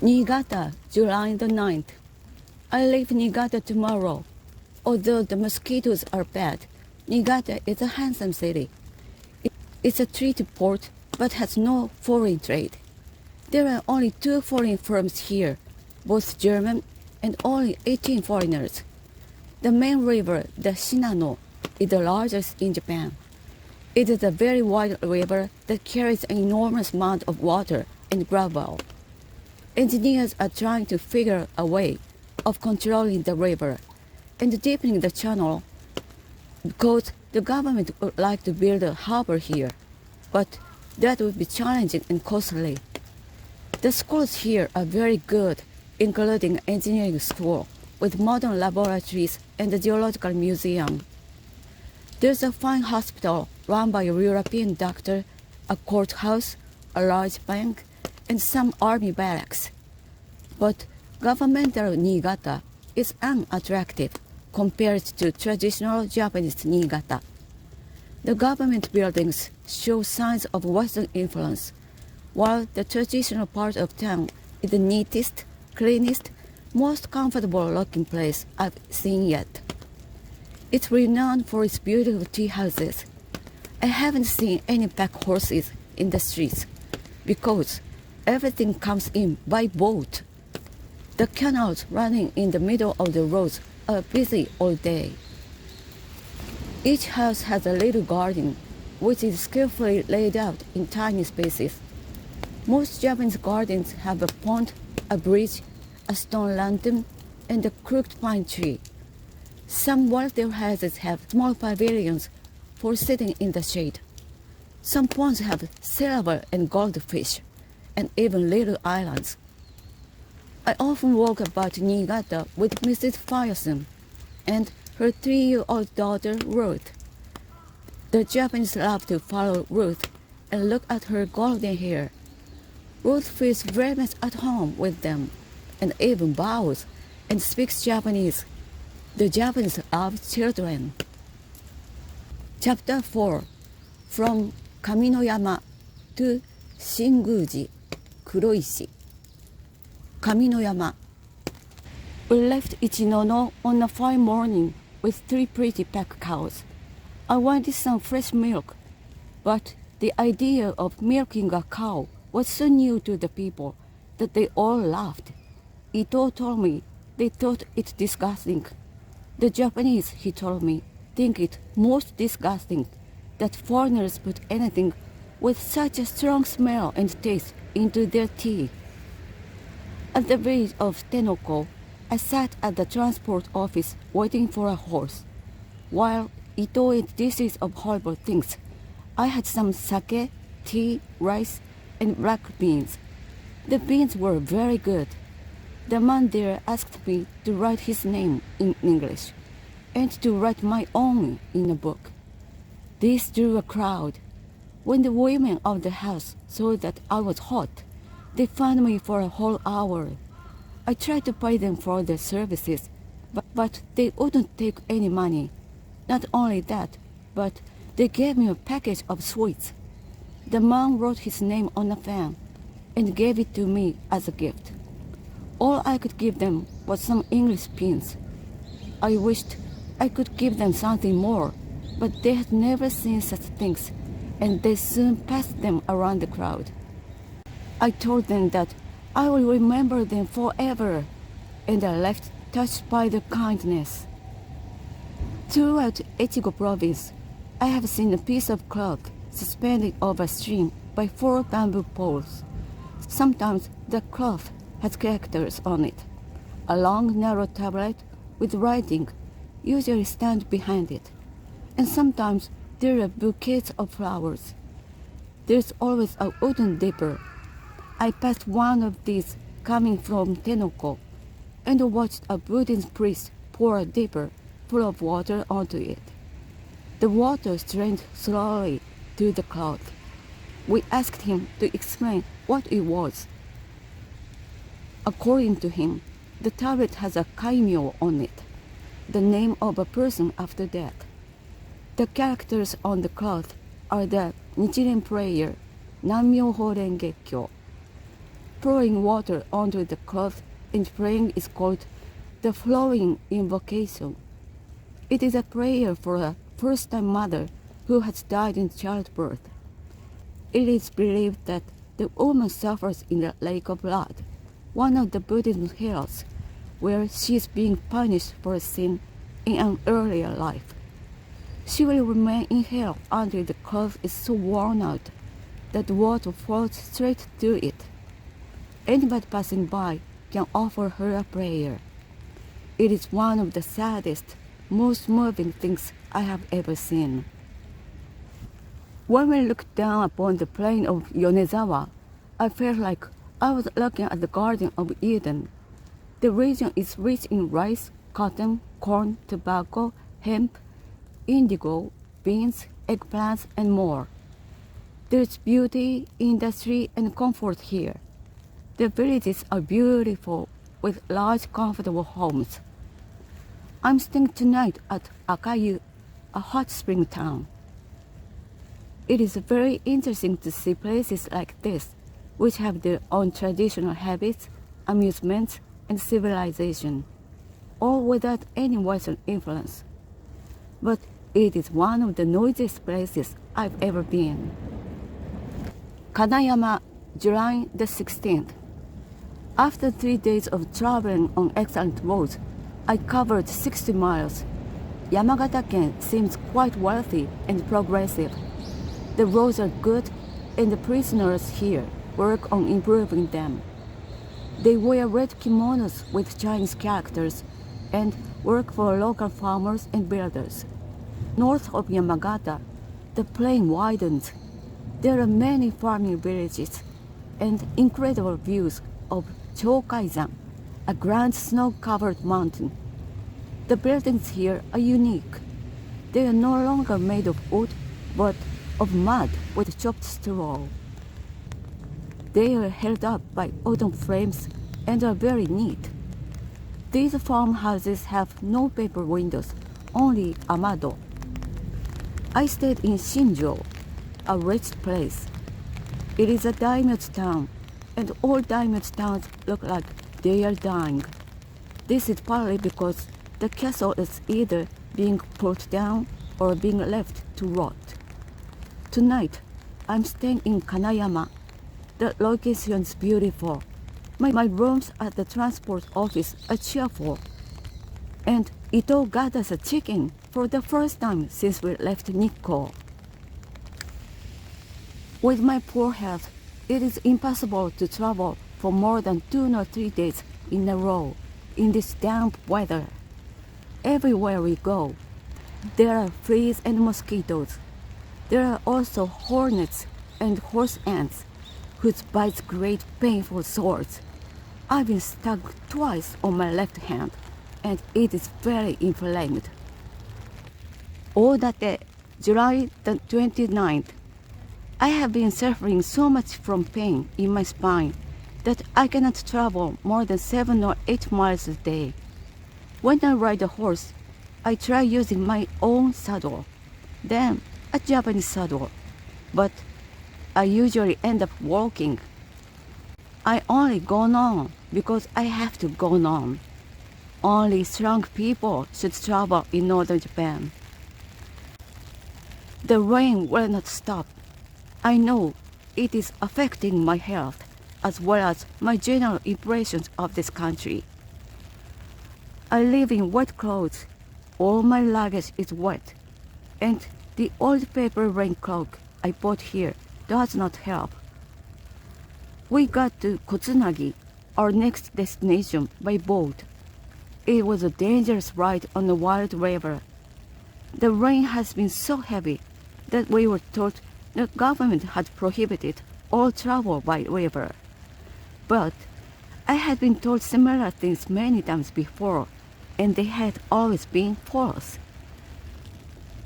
Niigata, July the 9th. I leave Niigata tomorrow. Although the mosquitoes are bad, Niigata is a handsome city. It's a treaty port, but has no foreign trade. There are only 2 foreign firms here, both German, and only 18 foreigners. The main river, the Shinano, is the largest in Japan. It is a very wide river that carries an enormous amount of water and gravel. Engineers are trying to figure a way of controlling the river and deepening the channel because the government would like to build a harbor here, but that would be challenging and costly. The schools here are very good, including engineering school with modern laboratories and a geological museum. There's a fine hospital run by a European doctor, a courthouse, a large bank, and some army barracks. But governmental Niigata is unattractive compared to traditional Japanese Niigata. The government buildings show signs of Western influence, while the traditional part of town is the neatest, cleanest, most comfortable-looking place I've seen yet. It's renowned for its beautiful tea houses. I haven't seen any pack horses in the streets because everything comes in by boat. The canals running in the middle of the roads are busy all day. Each house has a little garden, which is skillfully laid out in tiny spaces. Most Japanese gardens have a pond, a bridge, a stone lantern, and a crooked pine tree. Some wealthier houses have small pavilions for sitting in the shade. Some ponds have silver and gold fish, and even little islands. I often walk about Niigata with Mrs. Fireson and her 3-year-old daughter Ruth. The Japanese love to follow Ruth and look at her golden hair. Ruth feels very much at home with them and even bows and speaks Japanese. The Japanese love children. Chapter 4. From Kaminoyama to Shingoji, Kuroishi. Kaminoyama. We left Ichinono on a fine morning with 3 pretty pack cows. I wanted some fresh milk, but the idea of milking a cow was so new to the people that they all laughed. Ito told me they thought it disgusting. The Japanese, he told me, think it most disgusting that foreigners put anything with such a strong smell and taste into their tea. At the village of Tenoko, I sat at the transport office waiting for a horse. While Ito ate dishes of horrible things, I had some sake, tea, rice, and black beans. The beans were very good. The man there asked me to write his name in English and to write my own in a book. This drew a crowd. When the women of the house saw that I was hot, they found me for a whole hour. I tried to pay them for their services, but they wouldn't take any money. Not only that, but they gave me a package of sweets. The man wrote his name on a fan and gave it to me as a gift. All I could give them was some English pins. I wished I could give them something more, but they had never seen such things, and they soon passed them around the crowd. I told them that I will remember them forever, and I left touched by their kindness. Throughout Echigo province, I have seen a piece of cloth suspended over a stream by 4 bamboo poles. Sometimes the cloth has characters on it. A long, narrow tablet with writing usually stands behind it, and sometimes there are bouquets of flowers. There's always a wooden dipper. I passed one of these coming from Tenoko and watched a Buddhist priest pour a dipper full of water onto it. The water strained slowly through the cloth. We asked him to explain what it was. According to him, the tablet has a kaimyo on it, the name of a person after death. The characters on the cloth are the Nichiren prayer, Nammyoho Renge Kyo. pouring water onto the cloth and praying is called the flowing invocation. It is a prayer for a first-time mother who has died in childbirth. It is believed that the woman suffers in the lake of blood, one of the Buddhism hells, where she is being punished for a sin in an earlier life. She will remain in hell until the cloth is so worn out that the water flows straight to it. Anybody passing by can offer her a prayer. It is one of the saddest, most moving things I have ever seen. When we looked down upon the plain of Yonezawa, I felt like I was looking at the Garden of Eden. The region is rich in rice, cotton, corn, tobacco, hemp, indigo, beans, eggplants, and more. There's beauty, industry, and comfort here. The villages are beautiful with large, comfortable homes. I'm staying tonight at Akayu, a hot spring town. It is very interesting to see places like this, which have their own traditional habits, amusements, and civilization, all without any Western influence. But it is one of the noisiest places I've ever been. Kanayama, July the 16th. After 3 days of traveling on excellent roads, I covered 60 miles. Yamagata-ken seems quite wealthy and progressive. The roads are good, and the prisoners here work on improving them. They wear red kimonos with Chinese characters and work for local farmers and builders. North of Yamagata, the plain widens. There are many farming villages and incredible views of ChokaiZan, a grand snow-covered mountain. The buildings here are unique. They are no longer made of wood, but of mud with chopped straw. They are held up by wooden frames and are very neat. These farmhouses have no paper windows, only amado. I stayed in Shinjo, a wretched place. It is a daimyo's town, and all daimyo's towns look like they are dying. This is partly because the castle is either being pulled down or being left to rot. Tonight, I'm staying in Kanayama. The location is beautiful. My rooms at the transport office are cheerful. And Ito got us a chicken for the first time since we left Nikko. With my poor health, it is impossible to travel for more than 2 or 3 days in a row in this damp weather. Everywhere we go, there are fleas and mosquitoes. There are also hornets and horse ants, whose bites create painful sores. I've been stung twice on my left hand, and it is very inflamed. Odate, July the 29th. I have been suffering so much from pain in my spine that I cannot travel more than 7 or 8 miles a day. When I ride a horse, I try using my own saddle, then a Japanese saddle, but I usually end up walking. I only go on because I have to go on. Only strong people should travel in northern Japan. The rain will not stop. I know it is affecting my health as well as my general impressions of this country. I live in wet clothes. All my luggage is wet, and the old paper raincoat I bought here does not help. We got to Kotsunagi, our next destination, by boat. It was a dangerous ride on a wild river. The rain has been so heavy that we were told the government had prohibited all travel by river. But I had been told similar things many times before, and they had always been false.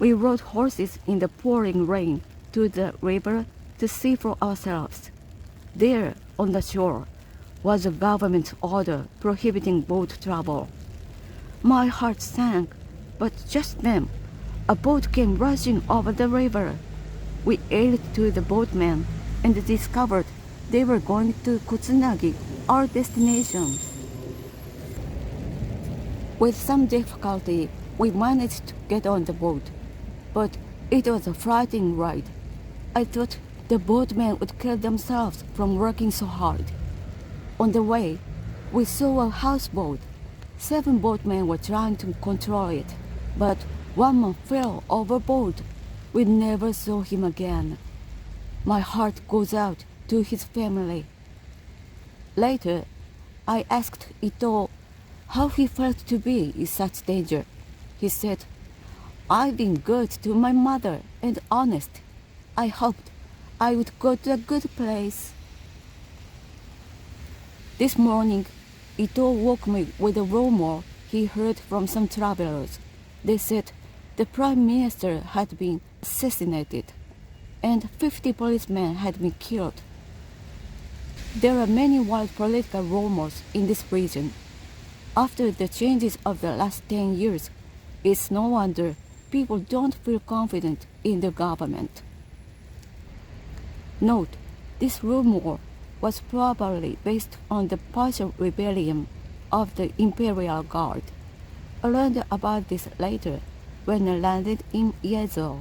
We rode horses in the pouring rain to the river to see for ourselves. There, on the shore, was a government order prohibiting boat travel. My heart sank, but just then, a boat came rushing over the river. We hailed to the boatman and discovered They were going to Kotsunagi, our destination. With some difficulty, we managed to get on the boat, but it was a frightening ride. I thought the boatmen would kill themselves from working so hard. On the way, we saw a houseboat. 7 boatmen were trying to control it, but one man fell overboard. We never saw him again. My heart goes out to his family. Later, I asked Ito how he felt to be in such danger. He said, "I've been good to my mother and honest. I hoped I would go to a good place." This morning, Ito woke me with a rumor he heard from some travelers. They said the Prime Minister had been assassinated, and 50 policemen had been killed. There are many wild political rumors in this region. After the changes of the last 10 years, it's no wonder people don't feel confident in the government. Note, this rumor was probably based on the partial rebellion of the Imperial Guard. I learned about this later when I landed in Yezo.